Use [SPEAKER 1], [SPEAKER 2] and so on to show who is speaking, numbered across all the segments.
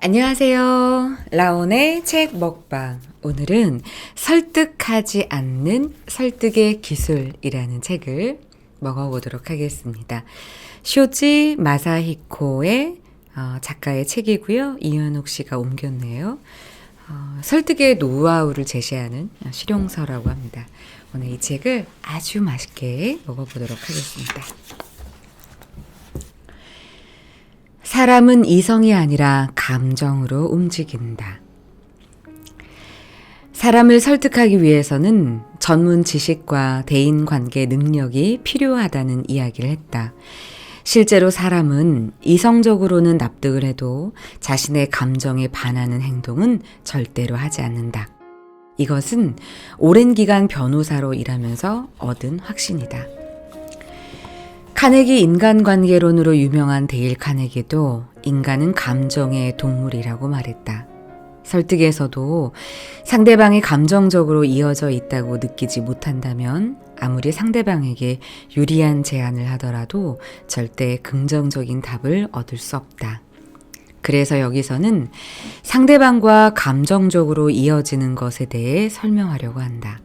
[SPEAKER 1] 안녕하세요. 라온의 책 먹방. 오늘은 설득하지 않는 설득의 기술이라는 책을 먹어보도록 하겠습니다. 쇼지 마사히코의 작가의 책이고요. 이현욱 씨가 옮겼네요. 설득의 노하우를 제시하는 실용서라고 합니다. 오늘 이 책을 아주 맛있게 먹어보도록 하겠습니다. 사람은 이성이 아니라 감정으로 움직인다. 사람을 설득하기 위해서는 전문 지식과 대인관계 능력이 필요하다는 이야기를 했다. 실제로 사람은 이성적으로는 납득을 해도 자신의 감정에 반하는 행동은 절대로 하지 않는다. 이것은 오랜 기간 변호사로 일하면서 얻은 확신이다. 카네기 인간관계론으로 유명한 데일 카네기도 인간은 감정의 동물이라고 말했다. 설득에서도 상대방이 감정적으로 이어져 있다고 느끼지 못한다면 아무리 상대방에게 유리한 제안을 하더라도 절대 긍정적인 답을 얻을 수 없다. 그래서 여기서는 상대방과 감정적으로 이어지는 것에 대해 설명하려고 한다.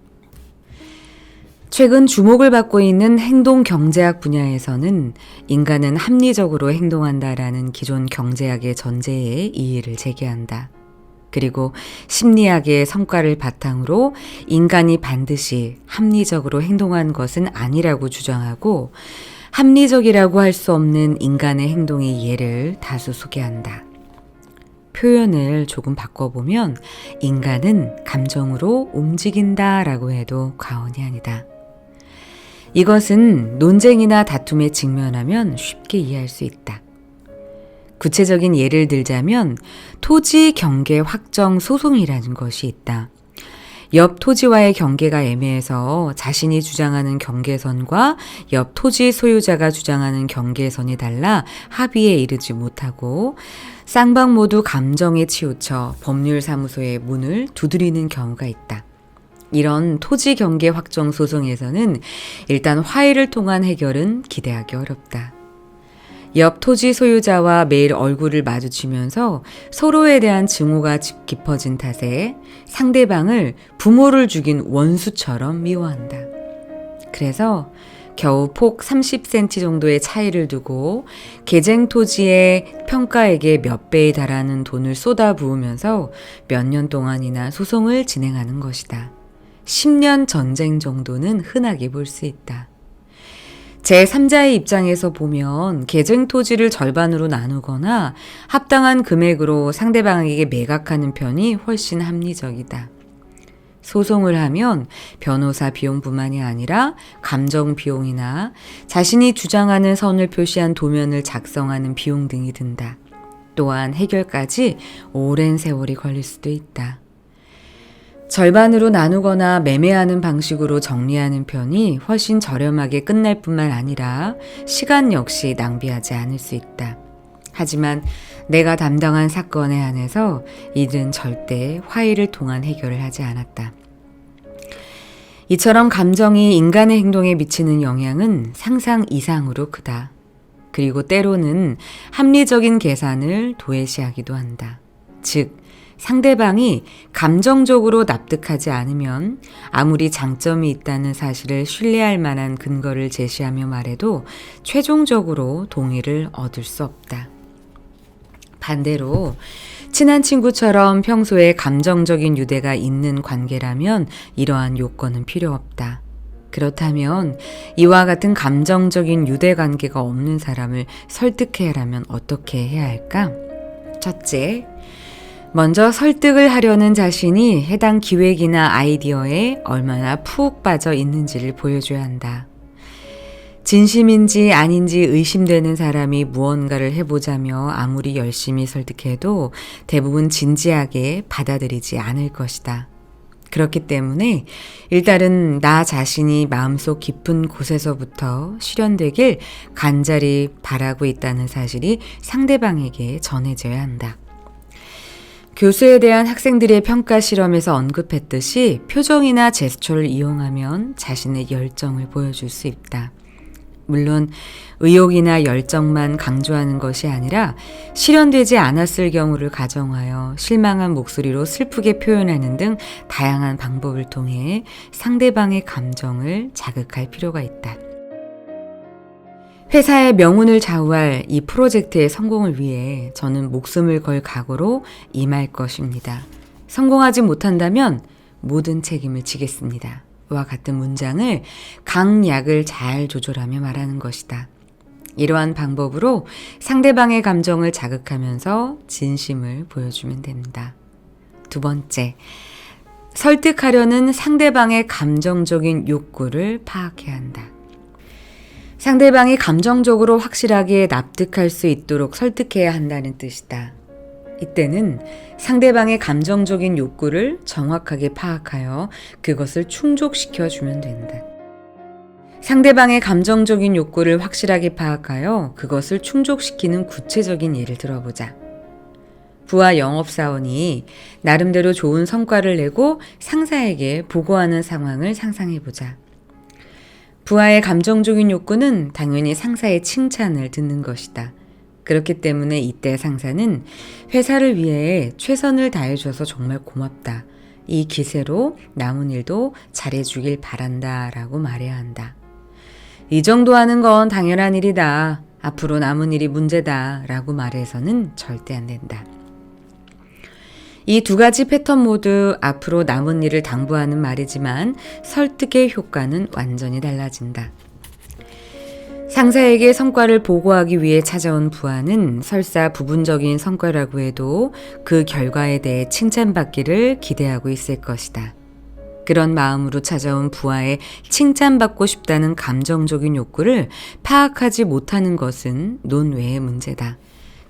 [SPEAKER 1] 최근 주목을 받고 있는 행동 경제학 분야에서는 인간은 합리적으로 행동한다라는 기존 경제학의 전제에 이의를 제기한다. 그리고 심리학의 성과를 바탕으로 인간이 반드시 합리적으로 행동한 것은 아니라고 주장하고 합리적이라고 할 수 없는 인간의 행동의 예를 다수 소개한다. 표현을 조금 바꿔보면 인간은 감정으로 움직인다라고 해도 과언이 아니다. 이것은 논쟁이나 다툼에 직면하면 쉽게 이해할 수 있다. 구체적인 예를 들자면 토지 경계 확정 소송이라는 것이 있다. 옆 토지와의 경계가 애매해서 자신이 주장하는 경계선과 옆 토지 소유자가 주장하는 경계선이 달라 합의에 이르지 못하고 쌍방 모두 감정에 치우쳐 법률사무소의 문을 두드리는 경우가 있다. 이런 토지 경계 확정 소송에서는 일단 화해를 통한 해결은 기대하기 어렵다. 옆 토지 소유자와 매일 얼굴을 마주치면서 서로에 대한 증오가 깊어진 탓에 상대방을 부모를 죽인 원수처럼 미워한다. 그래서 겨우 폭 30cm 정도의 차이를 두고 계쟁 토지의 평가액의 몇 배에 달하는 돈을 쏟아부으면서 몇 년 동안이나 소송을 진행하는 것이다. 10년 전쟁 정도는 흔하게 볼 수 있다. 제3자의 입장에서 보면 계쟁 토지를 절반으로 나누거나 합당한 금액으로 상대방에게 매각하는 편이 훨씬 합리적이다. 소송을 하면 변호사 비용뿐만이 아니라 감정 비용이나 자신이 주장하는 선을 표시한 도면을 작성하는 비용 등이 든다. 또한 해결까지 오랜 세월이 걸릴 수도 있다. 절반으로 나누거나 매매하는 방식으로 정리하는 편이 훨씬 저렴하게 끝날 뿐만 아니라 시간 역시 낭비하지 않을 수 있다. 하지만 내가 담당한 사건에 한해서 이들은 절대 화해를 통한 해결을 하지 않았다. 이처럼 감정이 인간의 행동에 미치는 영향은 상상 이상으로 크다. 그리고 때로는 합리적인 계산을 도외시하기도 한다. 즉, 상대방이 감정적으로 납득하지 않으면 아무리 장점이 있다는 사실을 신뢰할 만한 근거를 제시하며 말해도 최종적으로 동의를 얻을 수 없다. 반대로 친한 친구처럼 평소에 감정적인 유대가 있는 관계라면 이러한 요건은 필요 없다. 그렇다면 이와 같은 감정적인 유대 관계가 없는 사람을 설득해야라면 어떻게 해야 할까? 첫째, 먼저 설득을 하려는 자신이 해당 기획이나 아이디어에 얼마나 푹 빠져 있는지를 보여줘야 한다. 진심인지 아닌지 의심되는 사람이 무언가를 해보자며 아무리 열심히 설득해도 대부분 진지하게 받아들이지 않을 것이다. 그렇기 때문에 일단은 나 자신이 마음속 깊은 곳에서부터 실현되길 간절히 바라고 있다는 사실이 상대방에게 전해져야 한다. 교수에 대한 학생들의 평가 실험에서 언급했듯이 표정이나 제스처를 이용하면 자신의 열정을 보여줄 수 있다. 물론 의욕이나 열정만 강조하는 것이 아니라 실현되지 않았을 경우를 가정하여 실망한 목소리로 슬프게 표현하는 등 다양한 방법을 통해 상대방의 감정을 자극할 필요가 있다. 회사의 명운을 좌우할 이 프로젝트의 성공을 위해 저는 목숨을 걸 각오로 임할 것입니다. 성공하지 못한다면 모든 책임을 지겠습니다. 와 같은 문장을 강약을 잘 조절하며 말하는 것이다. 이러한 방법으로 상대방의 감정을 자극하면서 진심을 보여주면 됩니다. 두 번째, 설득하려는 상대방의 감정적인 욕구를 파악해야 한다. 상대방이 감정적으로 확실하게 납득할 수 있도록 설득해야 한다는 뜻이다. 이때는 상대방의 감정적인 욕구를 정확하게 파악하여 그것을 충족시켜 주면 된다. 상대방의 감정적인 욕구를 확실하게 파악하여 그것을 충족시키는 구체적인 예를 들어보자. 부하 영업사원이 나름대로 좋은 성과를 내고 상사에게 보고하는 상황을 상상해보자. 부하의 감정적인 욕구는 당연히 상사의 칭찬을 듣는 것이다. 그렇기 때문에 이때 상사는 회사를 위해 최선을 다해줘서 정말 고맙다. 이 기세로 남은 일도 잘해주길 바란다 라고 말해야 한다. 이 정도 하는 건 당연한 일이다. 앞으로 남은 일이 문제다 라고 말해서는 절대 안 된다. 이 두 가지 패턴 모두 앞으로 남은 일을 당부하는 말이지만 설득의 효과는 완전히 달라진다. 상사에게 성과를 보고하기 위해 찾아온 부하는 설사 부분적인 성과라고 해도 그 결과에 대해 칭찬받기를 기대하고 있을 것이다. 그런 마음으로 찾아온 부하의 칭찬받고 싶다는 감정적인 욕구를 파악하지 못하는 것은 논외의 문제다.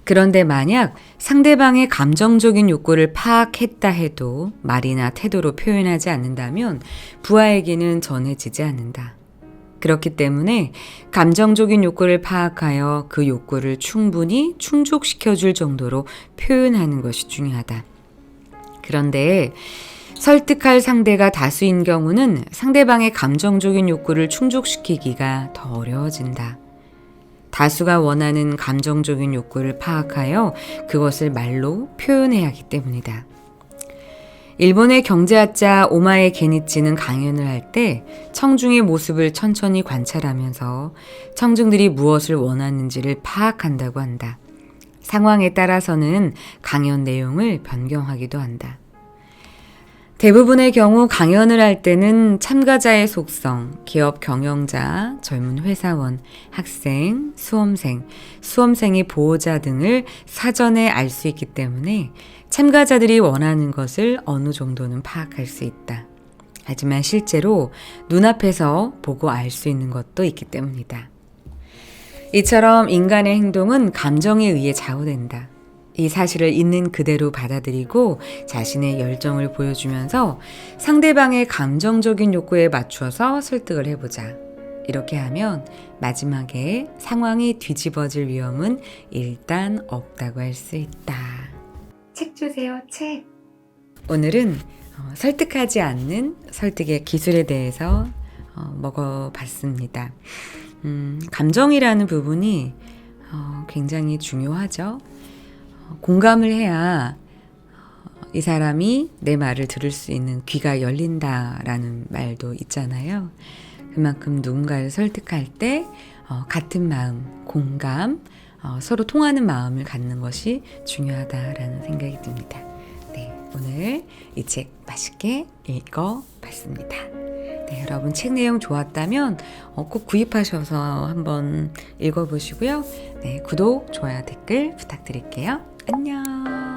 [SPEAKER 1] 그런데 만약 상대방의 감정적인 욕구를 파악했다 해도 말이나 태도로 표현하지 않는다면 부하에게는 전해지지 않는다. 그렇기 때문에 감정적인 욕구를 파악하여 그 욕구를 충분히 충족시켜줄 정도로 표현하는 것이 중요하다. 그런데 설득할 상대가 다수인 경우는 상대방의 감정적인 욕구를 충족시키기가 더 어려워진다. 다수가 원하는 감정적인 욕구를 파악하여 그것을 말로 표현해야 하기 때문이다. 일본의 경제학자 오마에 게니치는 강연을 할 때 청중의 모습을 천천히 관찰하면서 청중들이 무엇을 원하는지를 파악한다고 한다. 상황에 따라서는 강연 내용을 변경하기도 한다. 대부분의 경우 강연을 할 때는 참가자의 속성, 기업 경영자, 젊은 회사원, 학생, 수험생의 보호자 등을 사전에 알 수 있기 때문에 참가자들이 원하는 것을 어느 정도는 파악할 수 있다. 하지만 실제로 눈앞에서 보고 알 수 있는 것도 있기 때문이다. 이처럼 인간의 행동은 감정에 의해 좌우된다. 이 사실을 있는 그대로 받아들이고 자신의 열정을 보여주면서 상대방의 감정적인 욕구에 맞추어서 설득을 해보자. 이렇게 하면 마지막에 상황이 뒤집어질 위험은 일단 없다고 할 수 있다. 책 주세요, 책. 오늘은 설득하지 않는 설득의 기술에 대해서 먹어봤습니다. 감정이라는 부분이 굉장히 중요하죠. 공감을 해야 이 사람이 내 말을 들을 수 있는 귀가 열린다라는 말도 있잖아요. 그만큼 누군가를 설득할 때 같은 마음, 공감, 서로 통하는 마음을 갖는 것이 중요하다라는 생각이 듭니다. 네, 오늘 이 책 맛있게 읽어봤습니다. 네, 여러분 책 내용 좋았다면 꼭 구입하셔서 한번 읽어보시고요. 네, 구독, 좋아요, 댓글 부탁드릴게요. 안녕.